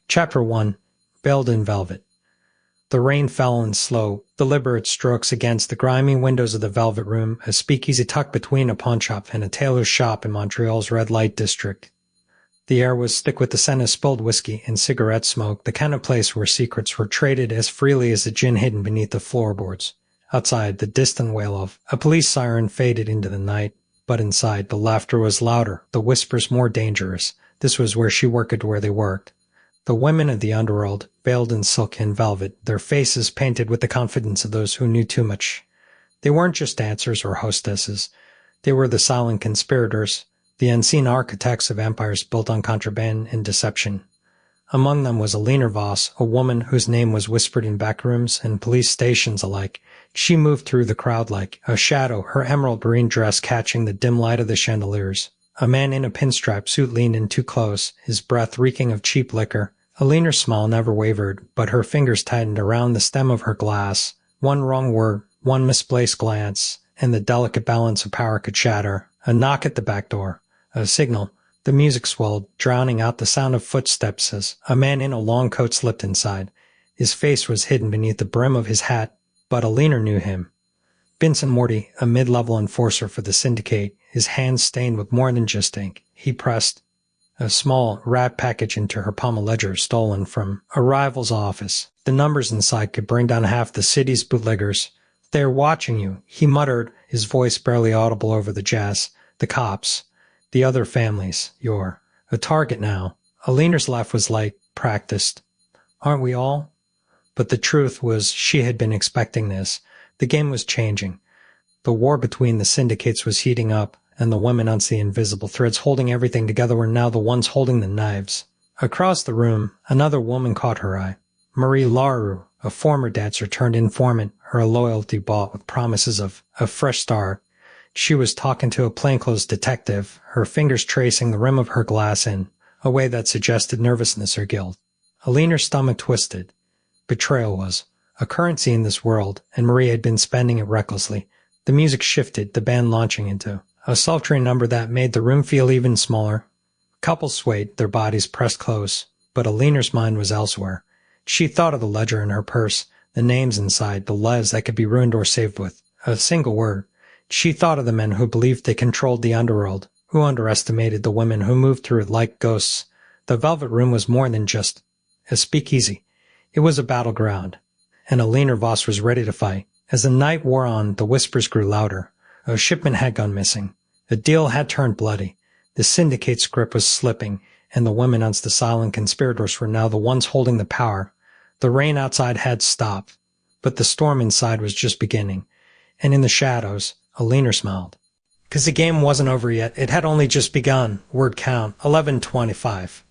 Chapter 1. Veiled in Velvet. The rain fell in slow, deliberate strokes against the grimy windows of the Velvet Room, a speakeasy tucked between a pawnshop and a tailor's shop in Montreal's red light district. The air was thick with the scent of spilled whiskey and cigarette smoke, the kind of place where secrets were traded as freely as the gin hidden beneath the floorboards. Outside, the distant wail of a police siren faded into the night, but inside, the laughter was louder, the whispers more dangerous. This was where she worked where they worked. The women of the underworld, veiled in silk and velvet, their faces painted with the confidence of those who knew too much. They weren't just dancers or hostesses. They were the silent conspirators, the unseen architects of empires built on contraband and deception. Among them was Alina Voss, a woman whose name was whispered in back rooms and police stations alike. She moved through the crowd like a shadow, her emerald green dress catching the dim light of the chandeliers. A man in a pinstripe suit leaned in too close, his breath reeking of cheap liquor. Alina's smile never wavered, but her fingers tightened around the stem of her glass. One wrong word, one misplaced glance, and the delicate balance of power could shatter. A knock at the back door. A signal. The music swelled, drowning out the sound of footsteps as a man in a long coat slipped inside. His face was hidden beneath the brim of his hat, but Alina knew him. Vincent Morty, a mid-level enforcer for the syndicate, his hands stained with more than just ink. He pressed a small, wrapped package into her palm, a ledger stolen from a rival's office. The numbers inside could bring down half the city's bootleggers. "They're watching you," he muttered, his voice barely audible over the jazz. "The cops. The other families. You're a target now." Alina's laugh was light, practiced. "Aren't we all?" But the truth was she had been expecting this. The game was changing. The war between the syndicates was heating up, and the women on the invisible threads holding everything together were now the ones holding the knives. Across the room, another woman caught her eye. Marie Larue, a former dancer turned informant, her loyalty bought with promises of a fresh start. She was talking to a plainclothes detective, her fingers tracing the rim of her glass in a way that suggested nervousness or guilt. Alina's stomach twisted. Betrayal was a currency in this world, and Marie had been spending it recklessly. The music shifted, the band launching into a sultry number that made the room feel even smaller. Couples swayed, their bodies pressed close, but Alina's mind was elsewhere. She thought of the ledger in her purse, the names inside, the lives that could be ruined or saved with a single word. She thought of the men who believed they controlled the underworld, who underestimated the women who moved through it like ghosts. The Velvet Room was more than just a speakeasy. It was a battleground, and Alina Voss was ready to fight. As the night wore on, the whispers grew louder. A shipment had gone missing. The deal had turned bloody. The syndicate's grip was slipping, and the women amongst the silent conspirators were now the ones holding the power. The rain outside had stopped, but the storm inside was just beginning. And in the shadows, Alina smiled. 'Cause the game wasn't over yet. It had only just begun. Word count, 11:25.